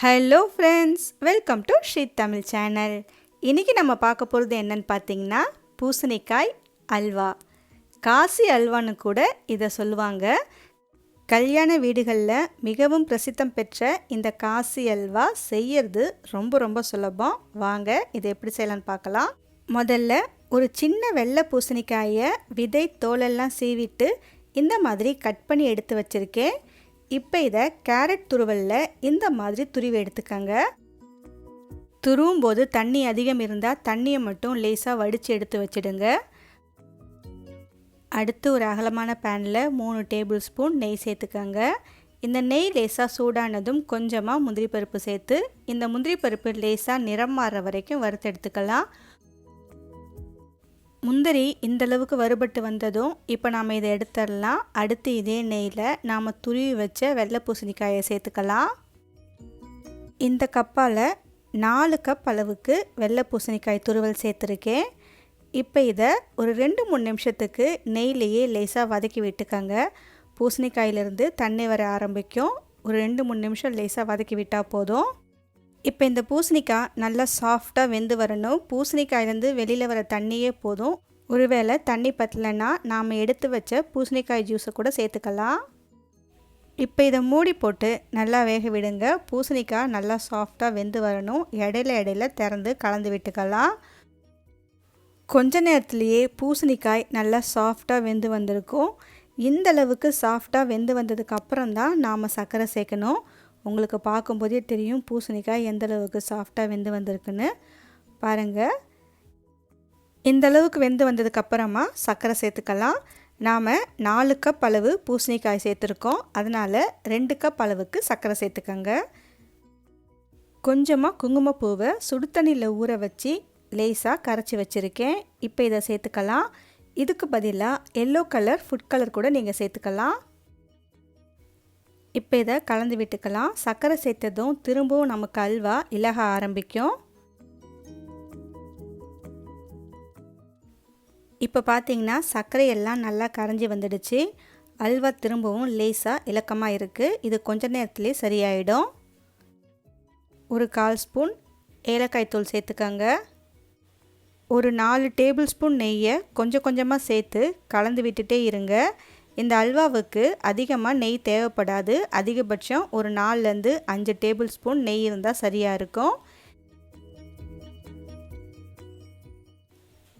Hello friends, welcome to Sri Tamil channel. இன்றைக்கி நம்ம பார்க்க போகிறது என்னன்னு பார்த்தீங்கன்னா பூசணிக்காய் அல்வா. காசி அல்வான்னு கூட இதை சொல்லுவாங்க. கல்யாண வீடுகளில் மிகவும் பிரசித்தம் பெற்ற இந்த காசி அல்வா செய்யறது ரொம்ப சுலபம். வாங்க இதை எப்படி செய்யலான்னு பார்க்கலாம். முதல்ல ஒரு சின்ன வெள்ளை பூசணிக்காயை விதை தோலெல்லாம் சீவிட்டு இந்த மாதிரி கட் பண்ணி எடுத்து வச்சுருக்கேன். இப்போ இதை கேரட் துருவலில் இந்த மாதிரி துருவி எடுத்துக்கங்க. துருவும் போது தண்ணி அதிகம் இருந்தால் தண்ணியை மட்டும் லேசாக வடித்து எடுத்து வச்சிடுங்க. அடுத்து ஒரு அகலமான பேனில் 3 டேபிள் ஸ்பூன் நெய் சேர்த்துக்கங்க. இந்த நெய் லேசாக சூடானதும் கொஞ்சமாக முந்திரி பருப்பு சேர்த்து இந்த முந்திரி பருப்பு லேசாக நிறம் மாறுற வரைக்கும் வறுத்து எடுத்துக்கலாம். முந்திரி இந்தளவுக்கு வறுபட்டு வந்ததும் இப்போ நாம் இதை எடுத்துடலாம். அடுத்து இதே நெய்யில் நாம் துருவி வச்ச வெள்ளை பூசணிக்காயை சேர்த்துக்கலாம். இந்த கப்பால் 4 கப் அளவுக்கு வெள்ளை பூசணிக்காய் துருவல் சேர்த்துருக்கேன். இப்போ இதை ஒரு 2-3 நிமிஷத்துக்கு நெய்லேயே லேசாக வதக்கி விட்டுக்கங்க. பூசணிக்காயிலிருந்து தண்ணி வர ஆரம்பிக்கும். ஒரு 2-3 நிமிஷம் லேசாக வதக்கி விட்டால் போதும். இப்போ இந்த பூசணிக்காய் நல்லா சாஃப்டாக வெந்து வரணும். பூசணிக்காயிலேருந்து வெளியில் வர தண்ணியே போதும். ஒருவேளை தண்ணி பத்தலைன்னா நாம் எடுத்து வச்ச பூசணிக்காய் ஜூஸை கூட சேர்த்துக்கலாம். இப்போ இதை மூடி போட்டு நல்லா வேக விடுங்க. பூசணிக்காய் நல்லா சாஃப்டாக வெந்து வரணும். இடையில திறந்து கலந்து விட்டுக்கலாம். கொஞ்ச நேரத்துலேயே பூசணிக்காய் நல்லா சாஃப்டாக வெந்து வந்திருக்கும். இந்தளவுக்கு சாஃப்டாக வெந்து வந்ததுக்கு அப்புறம் தான் நாம் சர்க்கரை சேர்க்கணும். உங்களுக்கு பார்க்கும்போதே தெரியும் பூசணிக்காய் எந்த அளவுக்கு சாஃப்டாக வெந்து வந்திருக்குன்னு. பாருங்கள், இந்தளவுக்கு வெந்து வந்ததுக்கப்புறமா சர்க்கரை சேர்த்துக்கலாம். நாம் 4 கப் அளவு பூசணிக்காய் சேர்த்துருக்கோம். அதனால் 2 கப் அளவுக்கு சர்க்கரை சேர்த்துக்கங்க. கொஞ்சமாக குங்குமப்பூவை சுடு தண்ணியில் ஊற வச்சு லேசாக கரைச்சி வச்சுருக்கேன். இப்போ இதை சேர்த்துக்கலாம். இதுக்கு பதிலாக எல்லோ கலர் ஃபுட் கலர் கூட நீங்கள் சேர்த்துக்கலாம். இப்போ இதை கலந்து விட்டுக்கலாம். சர்க்கரை சேர்த்ததும் திரும்பவும் நமக்கு அல்வா இலக ஆரம்பிக்கும். இப்போ பார்த்தீங்கன்னா சர்க்கரையெல்லாம் நல்லா கரைஞ்சி வந்துடுச்சு. அல்வா திரும்பவும் லேசாக இலக்கமாக இருக்குது. இது கொஞ்ச நேரத்துலேயே சரியாயிடும். ஒரு 1/4 ஸ்பூன் ஏலக்காய் தூள் சேர்த்துக்கங்க. ஒரு 4 டேபிள் ஸ்பூன் நெய்யை கொஞ்சமாக சேர்த்து கலந்து விட்டுட்டே இருங்க. இந்த அல்வாவுக்கு அதிகமாக நெய் தேவைப்படாது. அதிகபட்சம் ஒரு 4-5 டேபிள் ஸ்பூன் நெய் இருந்தால் சரியாக இருக்கும்.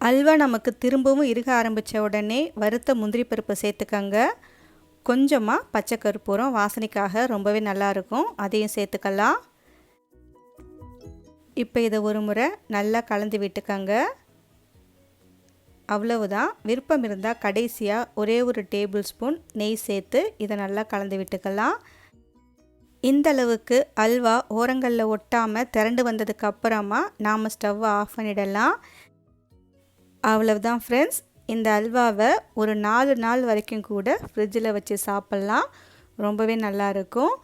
அல்வா நமக்கு திரும்பவும் இருக ஆரம்பித்த உடனே வறுத்த முந்திரி பருப்பு சேர்த்துக்கங்க. கொஞ்சமாக பச்சை கற்பூரம் வாசனைக்காக ரொம்பவே நல்லாயிருக்கும், அதையும் சேர்த்துக்கலாம். இப்போ இதை ஒரு முறை நல்லா கலந்து விட்டுக்கங்க. அவ்வளவுதான். விருப்பம் இருந்தால் கடைசியாக ஒரே ஒரு டேபிள் ஸ்பூன் நெய் சேர்த்து இதை நல்லா கலந்து விட்டுக்கலாம். இந்தளவுக்கு அல்வா ஓரங்களில் ஒட்டாமல் திரண்டு வந்ததுக்கு அப்புறமா நாம் ஸ்டவ்வை ஆஃப் பண்ணிடலாம். அவ்வளவுதான் ஃப்ரெண்ட்ஸ். இந்த அல்வாவை ஒரு 4 நாள் வரைக்கும் கூட ஃப்ரிட்ஜில் வச்சு சாப்பிட்லாம். ரொம்பவே நல்லாயிருக்கும்.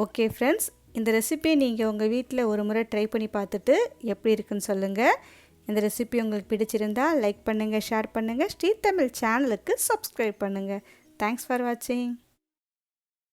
ஓகே ஃப்ரெண்ட்ஸ், இந்த ரெசிபியை நீங்கள் உங்கள் வீட்டில் ஒரு முறை ட்ரை பண்ணி பார்த்துட்டு எப்படி இருக்குன்னு சொல்லுங்கள். இந்த ரெசிபி உங்களுக்கு பிடிச்சிருந்தால் லைக் பண்ணுங்கள், ஷேர் பண்ணுங்கள். ஸ்ரீ தமிழ் சேனலுக்கு சப்ஸ்கிரைப் பண்ணுங்கள். தேங்க்ஸ் ஃபார் வாட்சிங்.